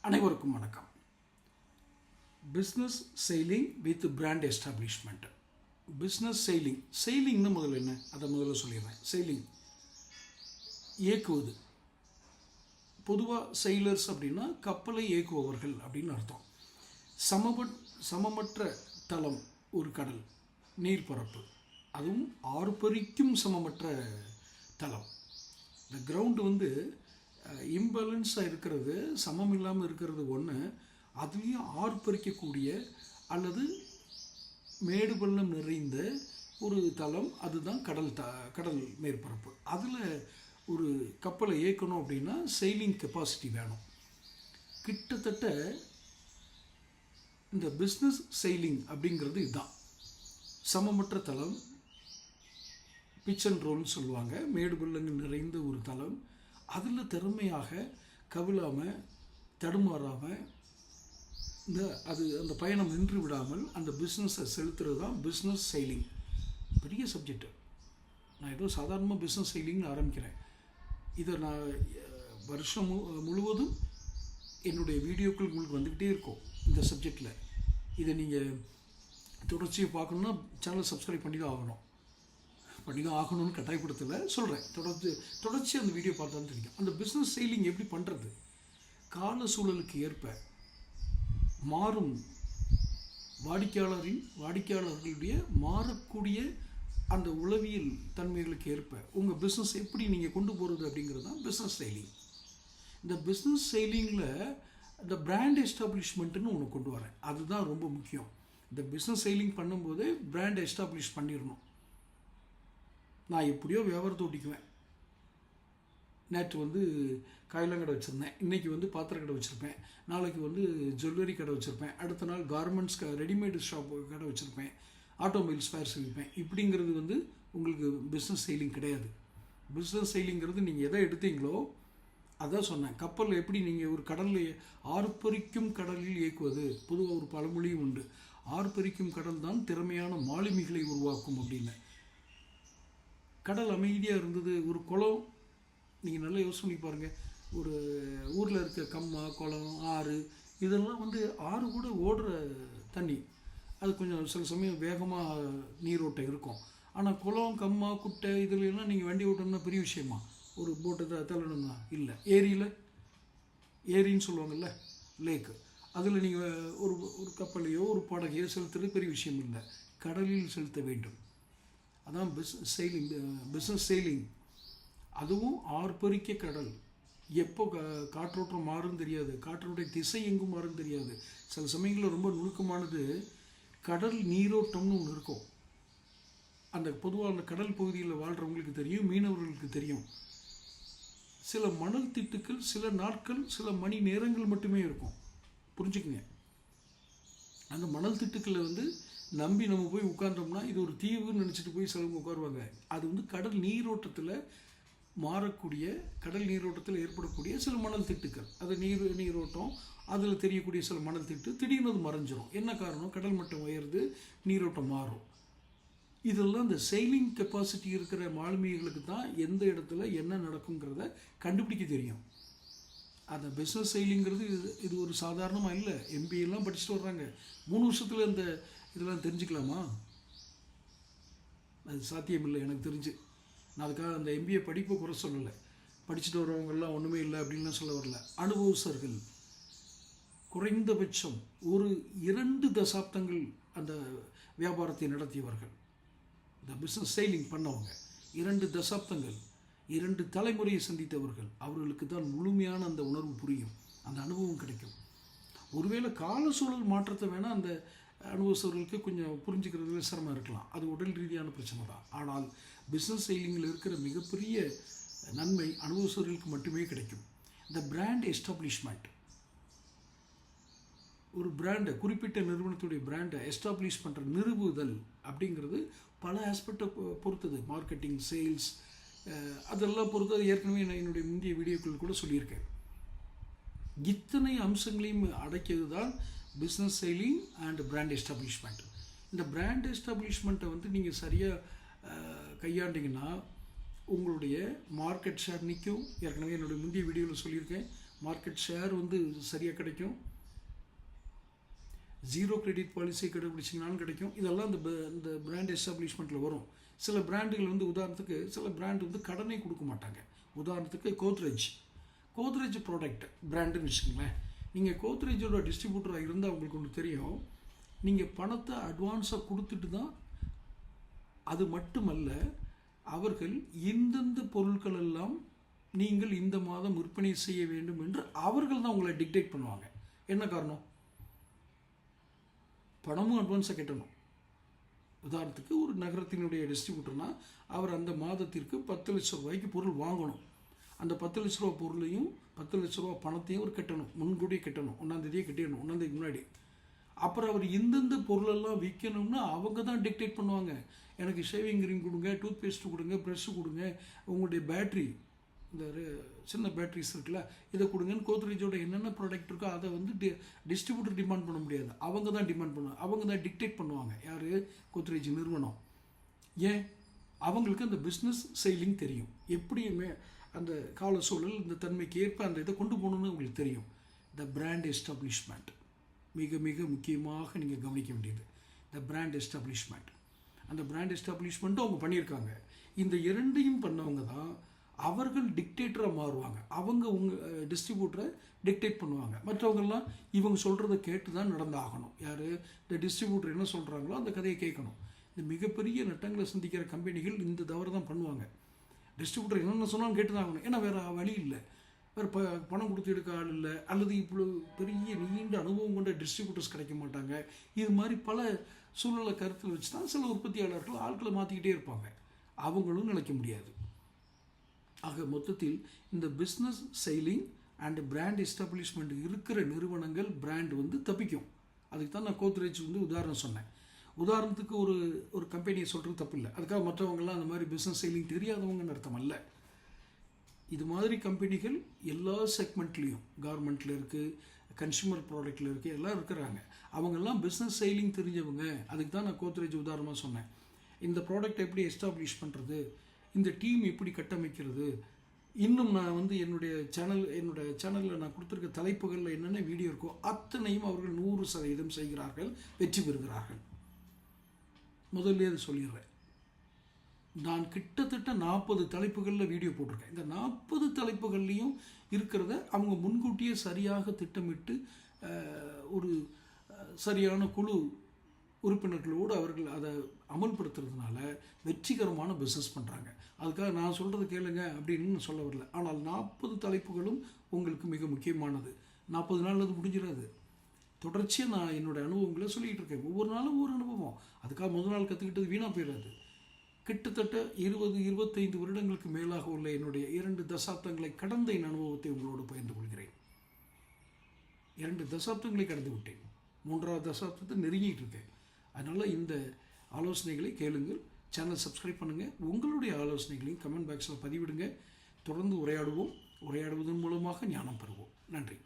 அனைவருக்கும் வணக்கம். Business selling with brand establishment. Business செயிலிங்னு முதல்ல என்ன, அதை முதல்ல சொல்லிடுறேன். செயிலிங் இயக்குவது. பொதுவாக செயிலர்ஸ் அப்படின்னா கப்பலை இயக்குபவர்கள் அப்படின்னு அர்த்தம். சமமற்ற தளம் ஒரு கடல், நீர்ப்பரப்பு, அதுவும் ஆர்ப்பரிக்கும் சமமற்ற தளம். இந்த கிரவுண்டு இம்பேலன்ஸாக இருக்கிறது, சமம் இல்லாமல் இருக்கிறது ஒன்று. அதுலேயும் ஆர்ப்பரிக்கக்கூடிய அல்லது மேடு பள்ளம் நிறைந்த ஒரு தளம், அதுதான் கடல் மேற்பரப்பு. அதில் ஒரு கப்பலை இயக்கணும் அப்படின்னா செயிலிங் கெப்பாசிட்டி வேணும். கிட்டத்தட்ட இந்த பிஸ்னஸ் செயிலிங் அப்படிங்கிறது இதுதான். சமமற்ற தளம், பிச் அண்ட் ரோல்னு சொல்லுவாங்க, மேடு பள்ளங்கள் நிறைந்த ஒரு தளம். அதில் திறமையாக கவிழாமல் தடுமாறாமல் அந்த பயணம் நின்று விடாமல் அந்த பிஸ்னஸை செலுத்துறது தான் பிஸ்னஸ் செயிலிங். பெரிய சப்ஜெக்டு. நான் ஏதோ சாதாரணமாக பிஸ்னஸ் செயிலிங்னு ஆரம்பிக்கிறேன். இதை நான் வருஷம் முழுவதும் என்னுடைய வீடியோக்கள் உங்களுக்கு வந்துக்கிட்டே இருக்கும் இந்த சப்ஜெக்டில். இதை நீங்கள் தொடர்ச்சியை பார்க்கணுன்னா சேனலை சப்ஸ்கிரைப் பண்ணி தான் ஆகணும்னு கட்டாயப்படுத்தலை, சொல்கிறேன். தொடர்ச்சி அந்த வீடியோ பார்த்தாலும் தெரியும். அந்த பிஸ்னஸ் செயிலிங் எப்படி பண்ணுறது? கால சூழலுக்கு ஏற்ப மாறும் வாடிக்கையாளர்களுடைய மாறக்கூடிய அந்த உளவியல் தன்மைகளுக்கு ஏற்ப உங்கள் பிஸ்னஸ் எப்படி நீங்கள் கொண்டு போகிறது அப்படிங்கிறது தான் பிஸ்னஸ் செயிலிங். இந்த பிஸ்னஸ் செயிலிங்கில் இந்த பிராண்ட் எஸ்டாப்ளிஷ்மெண்ட்டுன்னு ஒன்று கொண்டு வரேன். அதுதான் ரொம்ப முக்கியம். இந்த பிஸ்னஸ் செயிலிங் பண்ணும்போது பிராண்ட் எஸ்டாப்ளிஷ் பண்ணிடணும். நான் எப்படியோ வியாபாரத்தை ஓட்டிக்குவேன். நேற்று காய்லாங்கடை வச்சுருந்தேன், இன்றைக்கி பாத்திர கடை வச்சுருப்பேன், நாளைக்கு ஜுவல்லரி கடை வச்சுருப்பேன், அடுத்த நாள் கார்மெண்ட்ஸ் ரெடிமேடு ஷாப் கடை வச்சுருப்பேன், ஆட்டோமொபைல் ஸ்பேர்ஸ் விற்பேன். இப்படிங்கிறது உங்களுக்கு பிஸ்னஸ் செயிலிங் கிடையாது. பிஸ்னஸ் செயிலிங்கிறது நீங்கள் எதை எடுத்தீங்களோ அதான் சொன்னேன். கப்பல் எப்படி நீங்கள் ஒரு கடலில் ஆர்ப்பரிக்கும் கடலில் இயக்குவது. பொதுவாக ஒரு பழமொழியும் உண்டு, ஆர்ப்பரிக்கும் கடல் தான் திறமையான மாலுமிகளை உருவாக்கும் அப்படின்னு. கடல் அமைதியாக இருந்தது. ஒரு குளம், நீங்கள் நல்லா யோசனை பண்ணி பாருங்கள். ஒரு ஊரில் இருக்க கம்மா, குளம், ஆறு, இதெல்லாம் ஆறு கூட ஓடுற தண்ணி. அது கொஞ்சம் சில சமயம் வேகமாக நீரோட்டம் இருக்கும். ஆனால் குளம், கம்மா, குட்டை இதுலாம் நீங்கள் வண்டி ஓட்டணும்னா பெரிய விஷயமா? ஒரு போட்டை தள்ளணும்னா இல்லை. ஏரின்னு சொல்லுவாங்கள்ல, லேக்கு, அதில் நீங்கள் ஒரு கப்பலையோ ஒரு படகையோ செலுத்துறது பெரிய விஷயம் இல்லை. கடலில் செலுத்த வேண்டும். அதான் பிஸ்னஸ் செயிலிங். அதுவும் ஆர்ப்பரிக்க கடல். எப்போ காற்றோட்டம் மாறுன்னு தெரியாது, காற்றோடைய திசை எங்கும் மாறுன்னு தெரியாது. சில சமயங்களில் ரொம்ப நுணுக்கமானது கடல் நீரோட்டம்னு ஒன்று இருக்கும். பொதுவாக அந்த கடல் பகுதியில் வாழ்கிறவங்களுக்கு தெரியும், மீனவர்களுக்கு தெரியும். சில மணல் திட்டுக்கள் சில நாட்கள் சில மணி நேரங்கள் மட்டுமே இருக்கும். புரிஞ்சுக்குங்க. அந்த மணல் திட்டுக்களை நம்பி நம்ம போய் உட்கார்ந்தோம்னா இது ஒரு தீவுன்னு நினச்சிட்டு போய் சிலவங்க உட்காருவாங்க. அது கடல் நீரோட்டத்தில் மாறக்கூடிய, கடல் நீரோட்டத்தில் ஏற்படக்கூடிய சில மணல் திட்டுக்கள். அது நீரோட்டம், அதில் தெரியக்கூடிய சில மணல் திட்டு திடீர்னு அது மறைஞ்சிரும். என்ன காரணம்? கடல் மட்டம் உயர்ந்து நீரோட்டம் மாறும். இதெல்லாம் இந்த செயிலிங் கெப்பாசிட்டி இருக்கிற மாலுமிகளுக்கு தான் எந்த இடத்துல என்ன நடக்குங்கிறத கண்டுபிடிக்க தெரியும். அந்த பிஸ்னஸ் செயிலிங்கிறது இது ஒரு சாதாரணமாக இல்லை. எம்பிஏலாம் படிச்சுட்டு வர்றாங்க. 3 வருஷத்தில் இதெல்லாம் தெரிஞ்சுக்கலாமா? அது சாத்தியமில்லை எனக்கு தெரிஞ்சு. நான் அதுக்காக அந்த எம்பிஏ படிப்பை குறை சொல்லலை. படிச்சுட்டு வரவங்கெல்லாம் ஒன்றுமே இல்லை அப்படின்லாம் சொல்ல வரல. அனுபவஸ்தர்கள், குறைந்தபட்சம் ஒரு 2 தசாப்தங்கள் அந்த வியாபாரத்தை நடத்தியவர்கள், இந்த பிஸ்னஸ் செயிலிங் பண்ணவங்க, 2 தசாப்தங்கள், 2 தலைமுறையை சந்தித்தவர்கள், அவர்களுக்கு தான் முழுமையான அந்த உணர்வு புரியும், அந்த அனுபவம் கிடைக்கும். ஒருவேளை கால சூழல் மாற்றத்தை வேணால் அந்த அனுபவஸ்தர்களுக்கு கொஞ்சம் புரிஞ்சுக்கிறதுல சிரமம் இருக்கலாம். அது உடல் ரீதியான பிரச்சனை தான். ஆனால் பிஸ்னஸ் செயிலிங்கில் இருக்கிற மிகப்பெரிய நன்மை அனுபவஸ்தர்களுக்கு மட்டுமே கிடைக்கும். இந்த பிராண்ட் எஸ்டாப்ளிஷ்மெண்ட், ஒரு பிராண்டை, குறிப்பிட்ட நிறுவனத்துடைய பிராண்டை எஸ்டாப்ளிஷ் பண்ணுற, நிறுவுதல் அப்படிங்கிறது பல ஆஸ்பெக்டை பொறுத்தது. மார்க்கெட்டிங், சேல்ஸ், அதெல்லாம் பொறுத்தது. ஏற்கனவே நான் என்னுடைய முந்தைய வீடியோக்கள் கூட சொல்லியிருக்கேன். இத்தனை அம்சங்களையும் அடக்கியது தான் business sailing and brand establishment. இந்த பிராண்ட் எஸ்டாப்ளிஷ்மெண்ட்டை நீங்கள் சரியாக கையாண்டிங்கன்னா உங்களுடைய மார்க்கெட் ஷேர் நிற்கும். ஏற்கனவே என்னுடைய முந்தைய வீடியோவில் சொல்லியிருக்கேன், மார்க்கெட் ஷேர் வந்து சரியாக கிடைக்கும், ஜீரோ கிரெடிட் பாலிசி கடைபிடிச்சிங்கனாலும் கிடைக்கும். இதெல்லாம் இந்த பிராண்ட் எஸ்டாப்ளிஷ்மெண்ட்டில் வரும். சில பிராண்டுகள் வந்து உதாரணத்துக்கு சில பிராண்டு வந்து கடனே கொடுக்க மாட்டாங்க. உதாரணத்துக்கு கோத்ரேஜ் ப்ராடக்ட் பிராண்டுன்னு வச்சுக்கோங்களேன். நீங்கள் கோத்ரேஜோட டிஸ்ட்ரிபியூட்டராக இருந்தால் உங்களுக்கு ஒன்று தெரியும், நீங்கள் பணத்தை அட்வான்ஸாக கொடுத்துட்டு தான், அது மட்டுமல்ல அவர்கள் இந்தந்த பொருட்கள் எல்லாம் நீங்கள் இந்த மாதம் விற்பனை செய்ய வேண்டும் என்று அவர்கள் தான் உங்களை டிக்டேட் பண்ணுவாங்க. என்ன காரணம்? பணமும் அட்வான்ஸாக கட்டணும். உதாரணத்துக்கு ஒரு நகரத்தினுடைய டிஸ்ட்ரிபியூட்டர்னால் அவர் அந்த மாதத்திற்கு 10 லட்ச ரூபாய்க்கு பொருள் வாங்கணும். அந்த 10 லட்ச ரூபா பொருளையும் 10 லட்ச ரூபா பணத்தையும் அவர் கட்டணும், முன்கூட்டியே கட்டணும், 1ஆம் தேதியே கட்டிடணும், 1ஆம் தேதிக்கு முன்னாடி. அப்புறம் அவர் இந்தந்த பொருளெல்லாம் விற்கணும்னா அவங்க தான் டிக்டேட் பண்ணுவாங்க. எனக்கு ஷேவிங் க்ரீம் கொடுங்க, டூத் பேஸ்ட்டு கொடுங்க, ப்ரெஷ்ஷு கொடுங்க, உங்களுடைய பேட்ரி, இந்த சின்ன பேட்ரிஸ் இருக்குல்ல, இதை கொடுங்கன்னு கோத்ரேஜோட என்னென்ன ப்ராடக்ட் இருக்கோ அதை வந்து டிஸ்ட்ரிபியூட்டர் டிமாண்ட் பண்ண முடியாது. அவங்க தான் டிமாண்ட் பண்ணுவாங்க, அவங்க தான் டிக்டேட் பண்ணுவாங்க. யார்? கோத்ரேஜ் நிறுவனம். ஏன்? அவங்களுக்கு அந்த பிஸ்னஸ் செயலிங் தெரியும், எப்படியுமே அந்த கால சூழல் இந்த தன்மைக்கு ஏற்ப அந்த இதை கொண்டு போகணுன்னு உங்களுக்கு தெரியும். த பிராண்ட் எஸ்டாப்ளிஷ்மெண்ட் மிக மிக முக்கியமாக நீங்கள் கவனிக்க வேண்டியது த பிராண்ட் எஸ்டாப்ளிஷ்மெண்ட். அந்த பிராண்ட் எஸ்டாப்ளிஷ்மெண்ட்டும் அவங்க பண்ணியிருக்காங்க. இந்த இரண்டையும் பண்ணவங்க தான் அவர்கள் டிக்டேட்டராக மாறுவாங்க. அவங்க உங்கள் டிஸ்ட்ரிபியூட்டரை டிக்டேட் பண்ணுவாங்க. மற்றவங்கெல்லாம் இவங்க சொல்கிறத கேட்டு தான் நடந்தாகணும். யார்? இந்த டிஸ்ட்ரிபியூட்டர் என்ன சொல்கிறாங்களோ அந்த கதையை கேட்கணும். இந்த மிகப்பெரிய நட்டங்களை சந்திக்கிற கம்பெனிகள் இந்த தவறு தான் பண்ணுவாங்க. டிஸ்ட்ரிபியூட்டர் என்னென்ன சொன்னாலும் கேட்டு தான் ஆகணும். ஏன்னா வேறு வழி இல்லை, வேறு பணம் கொடுத்து எடுக்க ஆள் இல்லை, அல்லது இவ்வளோ பெரிய நீண்ட அனுபவம் கொண்ட டிஸ்ட்ரிபியூட்டர்ஸ் கிடைக்க மாட்டாங்க. இது மாதிரி பல சூழலை கருத்தில் வச்சு தான் சில உற்பத்தியாளர்கள் ஆட்களை மாற்றிக்கிட்டே இருப்பாங்க. அவங்களும் நிலைக்க முடியாது. ஆக மொத்தத்தில் இந்த business sailing and brand establishment இருக்கிற நிறுவனங்கள் பிராண்ட் வந்து தப்பிக்கும். அதுக்கு தான் நான் கோத்ரேஜ் வந்து உதாரணம் சொன்னேன். உதாரணத்துக்கு ஒரு கம்பெனியை சொல்கிறது தப்பு இல்லை, அதுக்காக மற்றவங்களாம் அந்த மாதிரி பிஸ்னஸ் செயலிங் தெரியாதவங்கன்னு அர்த்தம் அல்ல. இது மாதிரி கம்பெனிகள் எல்லா செக்மெண்ட்லேயும், கவர்மெண்ட்டில் இருக்குது, கன்சூமர் ப்ராடக்டில் இருக்குது, எல்லாம் இருக்கிறாங்க. அவங்கெல்லாம் பிஸ்னஸ் செயலிங் தெரிஞ்சவங்க. அதுக்கு தான் நான் கோத்ரேஜ் உதாரணமாக சொன்னேன். இந்த ப்ராடக்ட் எப்படி எஸ்டாப்ளிஷ் பண்ணுறது, இந்த டீம் எப்படி கட்டமைக்கிறது, இன்னும் நான் வந்து என்னுடைய சேனலில் நான் கொடுத்துருக்க தலைப்புகளில் என்னென்ன வீடியோ இருக்கோ அத்தனையும் அவர்கள் 100% செய்கிறார்கள், வெற்றி பெறுகிறார்கள். முதல்ல அது சொல்லிடுறேன். நான் கிட்டத்தட்ட 40 தலைப்புகளில் வீடியோ போட்டிருக்கேன். இந்த 40 தலைப்புகள்லையும் இருக்கிறத அவங்க முன்கூட்டியே சரியாக திட்டமிட்டு ஒரு சரியான குழு உறுப்பினர்களோடு அவர்கள் அதை அமல்படுத்துறதுனால வெற்றிகரமான பிஸ்னஸ் பண்ணுறாங்க. அதுக்காக நான் சொல்கிறது கேளுங்க அப்படின்னு சொல்ல வரல. ஆனால் 40 தலைப்புகளும் உங்களுக்கு மிக முக்கியமானது. 40 நாள் அது முடிஞ்சிடாது. தொடர்ச்சியாக நான் என்னோடய அனுபவங்களை சொல்லிகிட்டு இருக்கேன். ஒவ்வொரு நாளும் ஒவ்வொரு அனுபவம். அதுக்காக முதல் நாள் கற்றுக்கிட்டது வீணாக போயிடாது. கிட்டத்தட்ட 20-25 வருடங்களுக்கு மேலாக உள்ள என்னுடைய 2 தசாப்தங்களை கடந்த என் அனுபவத்தை உங்களோடு பகிர்ந்து கொள்கிறேன். 2 தசாப்தங்களை கடந்து விட்டேன், 3ஆவது தசாப்தத்தை நெருங்கிட்டு இருக்கேன். அதனால் இந்த ஆலோசனைகளை கேளுங்கள், சேனல் சப்ஸ்கிரைப் பண்ணுங்கள், உங்களுடைய ஆலோசனைகளையும் கமெண்ட் பாக்ஸில் பதிவிடுங்க. தொடர்ந்து உரையாடுவதன் மூலமாக ஞானம் பெறுவோம். நன்றி.